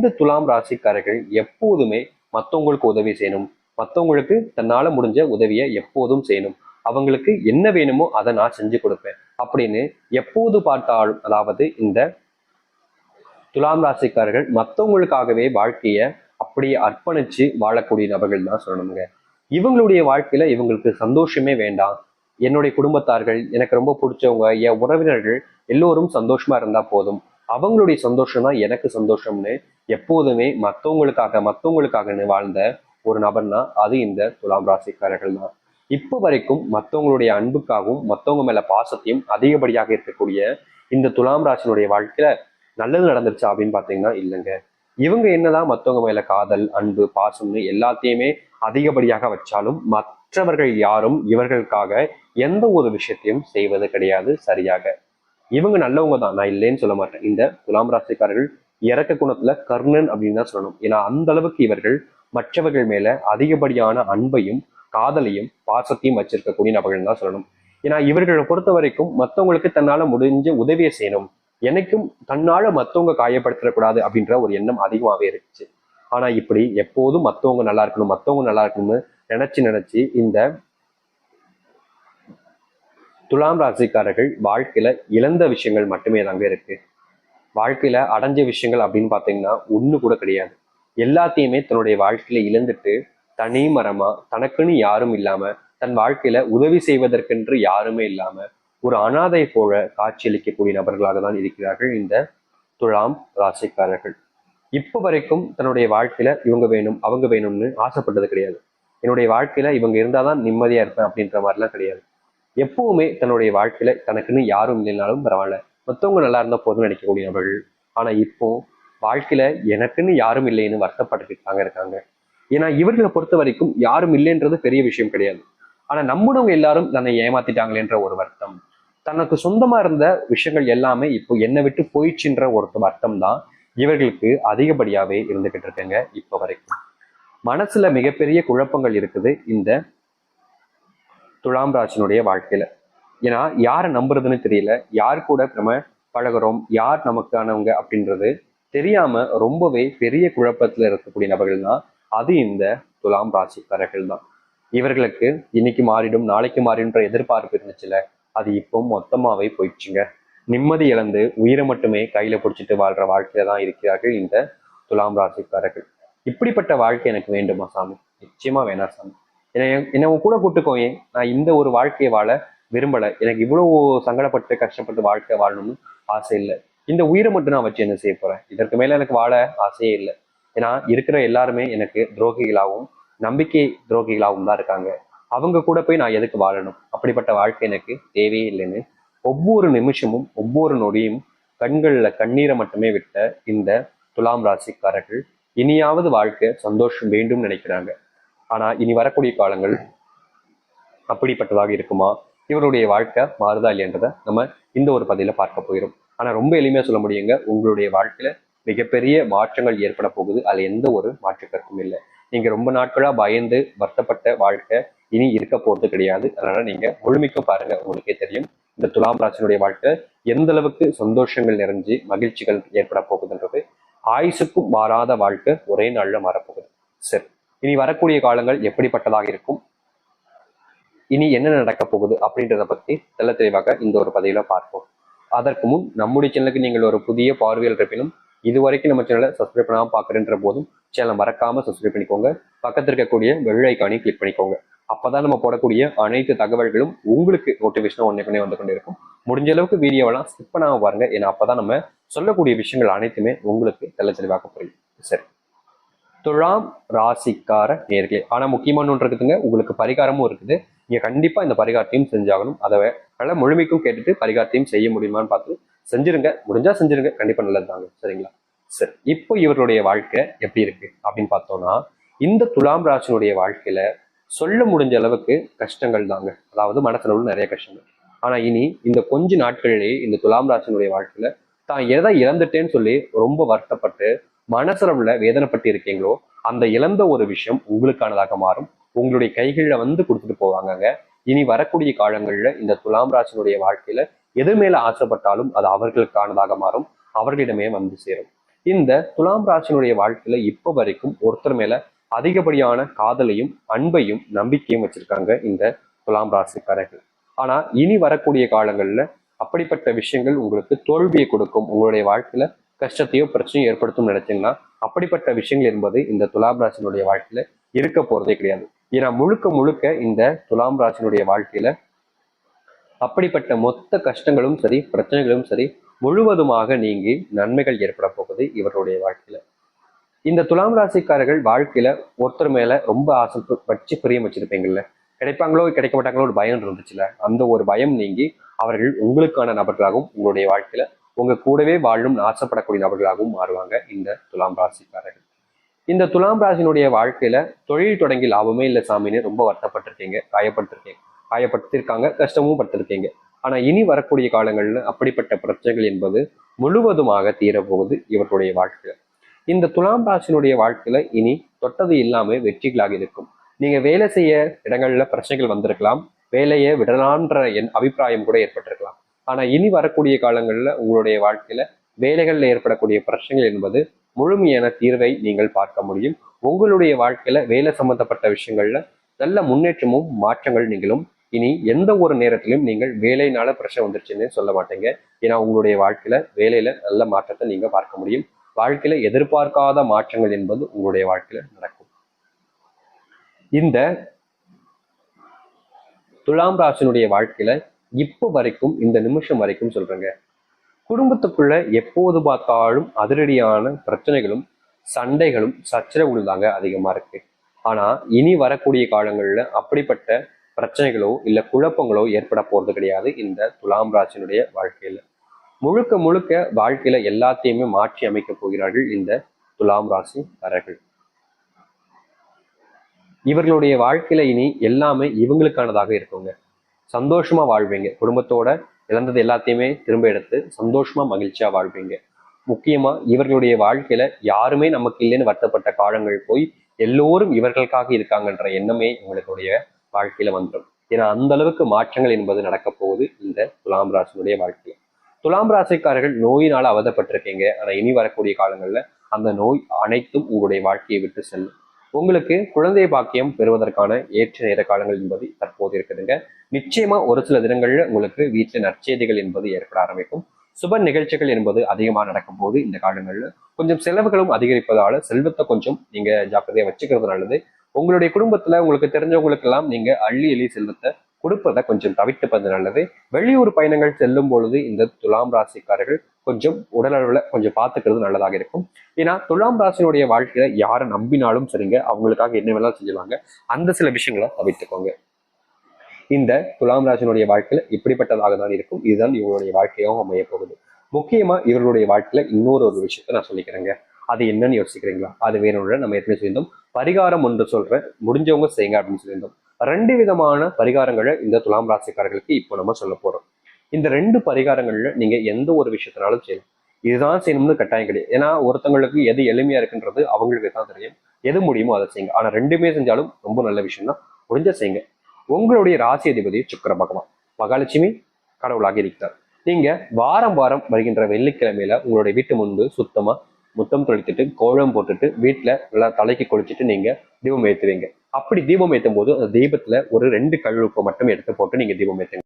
இந்த துலாம் ராசிக்காரர்கள் எப்போதுமே மற்றவங்களுக்கு உதவி செய்யணும், மற்றவங்களுக்கு தன்னால முடிஞ்ச உதவியை எப்போதும் செய்யணும், அவங்களுக்கு என்ன வேணுமோ அதை நான் செஞ்சு கொடுப்பேன் அப்படின்னு எப்போது பார்த்தாலும், அதாவது இந்த துலாம் ராசிக்காரர்கள் மற்றவங்களுக்காகவே வாழ்க்கைய அப்படியே அர்ப்பணிச்சு வாழக்கூடிய நபர்கள் தான் சொல்லணுங்க. இவங்களுடைய வாழ்க்கையில இவங்களுக்கு சந்தோஷமே வேண்டாம், என்னுடைய குடும்பத்தார்கள், எனக்கு ரொம்ப பிடிச்சவங்க, என் உறவினர்கள் எல்லோரும் சந்தோஷமா இருந்தா போதும், அவங்களுடைய சந்தோஷம் தான் எனக்கு சந்தோஷம்னு எப்போதுமே மற்றவங்களுக்காகன்னு வாழ்ந்த ஒரு நபர்னா அது இந்த துலாம் ராசிக்காரர்கள் தான். இப்போ வரைக்கும் மற்றவங்களுடைய அன்புக்காகவும் மற்றவங்க மேல பாசத்தையும் அதிகப்படியாக இருக்கக்கூடிய இந்த துலாம் ராசினுடைய வாழ்க்கையில நல்லது நடந்துருச்சா அப்படின்னு பாத்தீங்கன்னா இல்லைங்க. இவங்க என்னதான் மற்றவங்க மேல காதல், அன்பு, பாசம்னு எல்லாத்தையுமே அதிகப்படியாக வச்சாலும் மற்றவர்கள் யாரும் இவர்களுக்காக எந்த ஒரு விஷயத்தையும் செய்வது கிடையாது சரியாக. இவங்க நல்லவங்க தான், நான் இல்லைன்னு சொல்ல மாட்டேன். இந்த துலாம் ராசிக்காரர்கள் இறக்க குணத்துல கர்ணன் அப்படின்னு தான் சொல்லணும். ஏன்னா அந்த அளவுக்கு இவர்கள் மற்றவர்கள் மேல அதிகப்படியான அன்பையும் காதலையும் பாசத்தையும் வச்சிருக்கக்கூடிய நபர்கள் தான் சொல்லணும். ஏன்னா இவர்களை பொறுத்த வரைக்கும் மற்றவங்களுக்கு தன்னால முடிஞ்ச உதவியை செய்யணும், எனக்கும் தன்னால மற்றவங்க காயப்படுத்தக்கூடாது அப்படின்ற ஒரு எண்ணம் அதிகமாகவே இருந்துச்சு. ஆனா இப்படி எப்போதும் மற்றவங்க நல்லா இருக்கணும்னு நினைச்சு இந்த துலாம் ராசிக்காரர்கள் வாழ்க்கையில இழந்த விஷயங்கள் மட்டுமே தாங்க இருக்கு. வாழ்க்கையில அடைஞ்ச விஷயங்கள் அப்படின்னு பாத்தீங்கன்னா ஒண்ணு கூட கிடையாது. எல்லாத்தையுமே தன்னுடைய வாழ்க்கையில இழந்துட்டு தனி மரமா, தனக்குன்னு யாரும் இல்லாம, தன் வாழ்க்கையில உதவி செய்வதற்கென்று யாருமே இல்லாம ஒரு அனாதை போல காட்சியளிக்கக்கூடிய நபர்களாக தான் இருக்கிறார்கள் இந்த துலாம் ராசிக்காரர்கள். இப்ப வரைக்கும் தன்னுடைய வாழ்க்கையில இவங்க வேணும் அவங்க வேணும்னு ஆசைப்பட்டது கிடையாது. என்னுடைய வாழ்க்கையில இவங்க இருந்தாதான் நிம்மதியா இருப்பேன் அப்படின்ற மாதிரிலாம் கிடையாது. எப்பவுமே தன்னுடைய வாழ்க்கையில தனக்குன்னு யாரும் இல்லைனாலும் பரவாயில்ல, மற்றவங்க நல்லா இருந்தா போதும்னு நினைக்கக்கூடிய நபர்கள். ஆனா இப்போ வாழ்க்கையில எனக்குன்னு யாரும் இல்லைன்னு வருத்தப்பட்டுக்கிட்டு இருக்காங்க. ஏன்னா இவர்களை பொறுத்த வரைக்கும் யாரும் இல்லைன்றது பெரிய விஷயம் கிடையாது. ஆனா நம்மளவங்க எல்லாரும் தன்னை ஏமாத்திட்டாங்களேன்ற ஒரு வருத்தம், தனக்கு சொந்தமா இருந்த விஷயங்கள் எல்லாமே இப்போ என்னை விட்டு போயிடுச்சுன்ற ஒரு வருத்தம் தான் இவர்களுக்கு அதிகப்படியாவே இருந்துகிட்டு இருக்குங்க. இப்ப வரைக்கும் மனசுல மிகப்பெரிய குழப்பங்கள் இருக்குது இந்த துலாம் ராசினுடைய வாழ்க்கையில. ஏன்னா யாரை நம்புறதுன்னு தெரியல, யார் கூட நம்ம பழகிறோம், யார் நமக்கானவங்க அப்படின்றது தெரியாம ரொம்பவே பெரிய குழப்பத்துல இருக்கக்கூடிய நபர்கள் தான் அது இந்த துலாம் ராசிக்காரர்கள் தான். இவர்களுக்கு இன்னைக்கு மாறிடும் நாளைக்கு மாறிடும்ன்ற எதிர்பார்ப்பு இருந்துச்சுல, அது இப்போ மொத்தமாவே போயிடுச்சுங்க. நிம்மதி இழந்து உயிரை மட்டுமே கையில பிடிச்சிட்டு வாழ்ற வாழ்க்கையில தான் இருக்கிறார்கள் இந்த துலாம் ராசிக்காரர்கள். இப்படிப்பட்ட வாழ்க்கை எனக்கு வேண்டுமா சாமி? நிச்சயமா வேணாம் சாமி. என்னை உன் கூட கூட்டுக்கோயே, நான் இந்த ஒரு வாழ்க்கையை வாழ விரும்பலை, எனக்கு இவ்வளவு சங்கடப்பட்டு கஷ்டப்பட்டு வாழ்க்கை வாழணும்னு ஆசை இல்லை, இந்த உயிரை மட்டும் நான் வச்சு என்ன செய்ய போறேன், இதற்கு மேல எனக்கு வாழ ஆசையே இல்லை. ஏன்னா இருக்கிற எல்லாருமே எனக்கு துரோகிகளாகவும் நம்பிக்கை துரோகிகளாகவும் தான் இருக்காங்க, அவங்க கூட போய் நான் எதுக்கு வாழணும், அப்படிப்பட்ட வாழ்க்கை எனக்கு தேவையே இல்லைன்னு ஒவ்வொரு நிமிஷமும் ஒவ்வொரு நொடியும் கண்கள்ல கண்ணீரை மட்டுமே விட்ட இந்த துலாம் ராசிக்காரர்கள் இனியாவது வாழ்க்கை சந்தோஷம் வேண்டும் நினைக்கிறாங்க. ஆனா இனி வரக்கூடிய காலங்கள் அப்படிப்பட்டதாக இருக்குமா, இவருடைய வாழ்க்கை மாறுதா இல்லையன்றதை நம்ம இந்த ஒரு பதில பார்க்க போயிடும். ஆனா ரொம்ப எளிமையா சொல்ல முடியுங்க, உங்களுடைய வாழ்க்கையில மிகப்பெரிய மாற்றங்கள் ஏற்பட போகுது, அதுல எந்த ஒரு மாற்று கருத்தும் இல்லை. நீங்க ரொம்ப நாட்களா பயந்து வருத்தப்பட்ட வாழ்க்கை இனி இருக்க போறது கிடையாது. அதனால நீங்க முழுமைக்க பாருங்க, உங்களுக்கே தெரியும் இந்த துலாம் ராசினுடைய வாழ்க்கை எந்த அளவுக்கு சந்தோஷங்கள் நிறைஞ்சு மகிழ்ச்சிகள் ஏற்பட போகுதுன்றது. ஆயுசுக்கும் மாறாத வாழ்க்கை ஒரே நாள்ல மாறப்போகுது. சரி, இனி வரக்கூடிய காலங்கள் எப்படிப்பட்டதாக இருக்கும், இனி என்ன நடக்க போகுது அப்படின்றத பத்தி தெல்ல தெளிவாக இந்த ஒரு பதிவுல பார்ப்போம். அதற்கு முன் நம்முடைய சேனலுக்கு நீங்கள் ஒரு புதிய பார்வையில் இருப்பினும் இதுவரைக்கும் நம்ம சேனலை சப்ஸ்கிரைப் பண்ணாம பாக்குறன்ற போதும் சேனலை மறக்காம சப்ஸ்கிரைப் பண்ணிக்கோங்க, பக்கத்தில் இருக்கக்கூடிய பெல் ஐக்கானையும் கிளிக் பண்ணிக்கோங்க. அப்பதான் நம்ம போடக்கூடிய அனைத்து தகவல்களும் உங்களுக்கு நோட்டிபிகேஷன் ஒன்னே வந்து கொண்டிருக்கும். முடிஞ்ச அளவுக்கு வீடியோவெல்லாம் ஸ்கிப் பண்ணாம பாருங்க, ஏன்னா அப்பதான் நம்ம சொல்லக்கூடிய விஷயங்கள் அனைத்துமே உங்களுக்கு தெல்ல தெளிவாக புரியும். சரி, துலாம் ராசிக்கார நேர்களே, ஆனா முக்கியமான ஒன்று இருக்குதுங்க, உங்களுக்கு பரிகாரமும் இருக்குது. நீங்க கண்டிப்பா இந்த பரிகாரத்தையும் செஞ்சாகணும். அதை நல்லா முழுமைக்கும் கேட்டுட்டு பரிகாரத்தையும் செய்ய முடியுமான்னு பார்த்து செஞ்சிருங்க, முடிஞ்சா செஞ்சிருங்க, கண்டிப்பா நல்லது தாங்க. சரிங்களா? சரி, இப்போ இவருடைய வாழ்க்கை எப்படி இருக்கு அப்படின்னு பார்த்தோம்னா, இந்த துலாம் ராசினுடைய வாழ்க்கையில சொல்ல முடிஞ்ச அளவுக்கு கஷ்டங்கள் தாங்க, அதாவது மனசுல உள்ள நிறைய கஷ்டங்கள். ஆனா இனி இந்த கொஞ்ச நாட்களிலேயே இந்த துலாம் ராசினுடைய வாழ்க்கையில தான் எதை இழந்துட்டேன்னு சொல்லி ரொம்ப வருத்தப்பட்டு மனசளவுல வேதனைப்பட்டு இருக்கீங்களோ, அந்த இழந்த ஒரு விஷயம் உங்களுக்கானதாக மாறும், உங்களுடைய கைகளில் வந்து கொடுத்துட்டு போவாங்க. இனி வரக்கூடிய காலங்கள்ல இந்த துலாம் ராசினுடைய வாழ்க்கையில எது மேல ஆசைப்பட்டாலும் அது அவர்களுக்கானதாக மாறும், அவர்களிடமே வந்து சேரும். இந்த துலாம் ராசினுடைய வாழ்க்கையில இப்ப வரைக்கும் ஒருத்தர் மேல அதிகப்படியான காதலையும் அன்பையும் நம்பிக்கையும் வச்சிருக்காங்க இந்த துலாம் ராசிக்காரர்கள். ஆனா இனி வரக்கூடிய காலங்கள்ல அப்படிப்பட்ட விஷயங்கள் உங்களுக்கு தோல்வியை கொடுக்கும், உங்களுடைய வாழ்க்கையில கஷ்டத்தையோ பிரச்சனையோ ஏற்படுத்தும் நினைச்சீங்கன்னா அப்படிப்பட்ட விஷயங்கள் என்பது இந்த துலாம் ராசினுடைய வாழ்க்கையில இருக்க போறதே கிடையாது. ஏன்னா முழுக்க முழுக்க இந்த துலாம் ராசினுடைய வாழ்க்கையில அப்படிப்பட்ட மொத்த கஷ்டங்களும் சரி பிரச்சனைகளும் சரி முழுவதுமாக நீங்கி நன்மைகள் ஏற்பட போகுது இவருடைய வாழ்க்கையில. இந்த துலாம் ராசிக்காரர்கள் வாழ்க்கையில ஒருத்தர் மேல ரொம்ப ஆசை வச்சு பிரியம் வச்சிருப்பீங்கல்ல, கிடைப்பாங்களோ கிடைக்க மாட்டாங்களோ ஒரு பயம் இருந்துச்சுல, அந்த ஒரு பயம் நீங்கி அவர்கள் உங்களுக்கான நபர்களாகவும் உங்களுடைய வாழ்க்கையில உங்க கூடவே வாழும் ஆசைப்படக்கூடிய நபர்களாகவும் மாறுவாங்க இந்த துலாம் ராசிக்காரர்கள். இந்த துலாம் ராசினுடைய வாழ்க்கையில தொழில் தொடங்கி லாபமே இல்லை சாமின்னு ரொம்ப வருத்தப்பட்டிருக்கீங்க, காயப்படுத்திருக்காங்க, கஷ்டமும் பட்டிருக்கீங்க. ஆனா இனி வரக்கூடிய காலங்கள்ல அப்படிப்பட்ட பிரச்சனைகள் என்பது முழுவதுமாக தீரப்போகுது இவர்களுடைய வாழ்க்கையில. இந்த துலாம் ராசினுடைய வாழ்க்கையில இனி தொட்டது இல்லாம வெற்றிகளாக இருக்கும். நீங்க வேலை செய்ய இடங்கள்ல பிரச்சனைகள் வந்திருக்கலாம், வேலையை விடலான்ற என் அபிப்பிராயம் கூட ஏற்பட்டிருக்கலாம். ஆனா இனி வரக்கூடிய காலங்கள்ல உங்களுடைய வாழ்க்கையில வேலைகள்ல ஏற்படக்கூடிய பிரச்சனைகள் என்பது முழுமையான தீர்வை நீங்கள் பார்க்க முடியும். உங்களுடைய வாழ்க்கையில வேலை சம்பந்தப்பட்ட விஷயங்கள்ல நல்ல முன்னேற்றமும் மாற்றங்கள் நீங்களும் இனி எந்த ஒரு நேரத்திலும் நீங்கள் வேலையினால பிரச்சனை வந்துருச்சுன்னு சொல்ல மாட்டீங்க. ஏன்னா உங்களுடைய வாழ்க்கையில வேலையில நல்ல மாற்றத்தை நீங்க பார்க்க முடியும். வாழ்க்கையில எதிர்பார்க்காத மாற்றங்கள் என்பது உங்களுடைய வாழ்க்கையில நடக்கும். இந்த துலாம் ராசினுடைய வாழ்க்கையில இப்போ வரைக்கும் இந்த நிமிஷம் வரைக்கும் சொல்றேங்க, குடும்பத்துக்குள்ள எப்போது பார்த்தாலும் அதிரடியான பிரச்சனைகளும் சண்டைகளும் சச்சரவுகள் தாங்க அதிகமா இருக்கு. ஆனா இனி வரக்கூடிய காலங்கள்ல அப்படிப்பட்ட பிரச்சனைகளோ இல்ல குழப்பங்களோ ஏற்பட போறது கிடையாது இந்த துலாம் ராசினுடைய வாழ்க்கையில. முழுக்க முழுக்க வாழ்க்கையில எல்லாத்தையுமே மாற்றி அமைக்க போகிறார்கள் இந்த துலாம் ராசிக்காரர்கள். இவர்களுடைய வாழ்க்கையில இனி எல்லாமே இவங்களுக்கானதாக இருக்குங்க. சந்தோஷமா வாழ்வீங்க, குடும்பத்தோட இழந்தது எல்லாத்தையுமே திரும்ப எடுத்து சந்தோஷமா மகிழ்ச்சியா வாழ்வீங்க. முக்கியமா இவர்களுடைய வாழ்க்கையில யாருமே நமக்கு இல்லைன்னு வருத்தப்பட்ட காலங்கள் போய் எல்லோரும் இவர்களுக்காக இருக்காங்கன்ற எண்ணமே உங்களுடைய வாழ்க்கையில வந்துடும். ஏன்னா அந்த அளவுக்கு மாற்றங்கள் என்பது நடக்க போகுது இந்த துலாம் ராசினுடைய வாழ்க்கையில. துலாம் ராசிக்காரர்கள் நோயினால அவதப்பட்டிருக்கீங்க, ஆனா இனி வரக்கூடிய காலங்கள்ல அந்த நோய் அனைத்தும் உங்களுடைய வாழ்க்கையை விட்டு செல்லும். உங்களுக்கு குழந்தை பாக்கியம் பெறுவதற்கான ஏற்ற நேர காலங்கள் என்பது தற்போது இருக்குதுங்க. நிச்சயமா ஒரு சில தினங்கள்ல உங்களுக்கு வீட்டுல நற்செய்திகள் என்பது ஏற்பட ஆரம்பிக்கும். சுப நிகழ்ச்சிகள் என்பது அதிகமாக நடக்கும் போது இந்த காலங்கள்ல கொஞ்சம் செலவுகளும் அதிகரிப்பதால செல்வத்தை கொஞ்சம் நீங்க ஜாக்கிரதையா வச்சுக்கிறது நல்லது. உங்களுடைய குடும்பத்துல உங்களுக்கு தெரிஞ்சவங்களுக்கு எல்லாம் நீங்க அள்ளி எள்ளி செல்வத்தை கொடுப்பதை கொஞ்சம் தவிர்த்துப்பது நல்லது. வெளியூர் பயணங்கள் செல்லும் பொழுது இந்த துலாம் ராசிக்காரர்கள் கொஞ்சம் உடல் அளவுல கொஞ்சம் பார்த்துக்கிறது நல்லதாக இருக்கும். ஏன்னா துலாம் ராசினுடைய வாழ்க்கையில யாரை நம்பினாலும் சரிங்க, அவங்களுக்காக என்ன வேணாலும் செஞ்சுவாங்க. அந்த சில விஷயங்களை தவிர்த்துக்கோங்க. இந்த துலாம் ராசினுடைய வாழ்க்கையில இப்படிப்பட்டதாக தான் இருக்கும். இதுதான் இவங்களுடைய வாழ்க்கையாகவும் அமைய போகுது. முக்கியமா இவர்களுடைய வாழ்க்கையில இன்னொரு விஷயத்த நான் சொல்லிக்கிறேங்க. அது என்னன்னு யோசிக்கிறீங்களா? அது வேணும்னு நம்ம எப்படி சொல்லியிருந்தோம், பரிகாரம் ஒன்று சொல்றேன், முடிஞ்சவங்க செய்யுங்க அப்படின்னு சொல்லியிருந்தோம். 2 விதமான பரிகாரங்களை இந்த துலாம் ராசிக்காரர்களுக்கு இப்போ நம்ம சொல்ல போறோம். இந்த 2 பரிகாரங்கள்ல நீங்க எந்த ஒரு விஷயத்தினாலும் செய்யலாம். இதுதான் செய்யணும்னு கட்டாயம் கிடையாது. ஏன்னா ஒருத்தவங்களுக்கு எது எளிமையா இருக்குன்றது அவங்களுக்கு தான் தெரியும். எது முடியுமோ அதை செய்யுங்க. ஆனா 2மே செஞ்சாலும் ரொம்ப நல்ல விஷயம் தான், முடிஞ்ச செய்யுங்க. உங்களுடைய ராசி அதிபதி சுக்கிர பகவான், மகாலட்சுமி கடவுளாக இருக்கிறார். நீங்க வாரம் வாரம் வருகின்ற வெள்ளிக்கிழமையில உங்களுடைய வீட்டு முன்பு சுத்தமா முத்தம் தொளித்துட்டு கோலம் போட்டுட்டு வீட்டுல நல்லா தலைக்கு குளிச்சுட்டு நீங்க தீபம் ஏற்றுவீங்க. அப்படி தீபம் ஏற்றும் போது அந்த தீபத்துல ஒரு 2 கல் உப்பு மட்டும் எடுத்து போட்டு நீங்க தீபம் ஏற்றுங்க.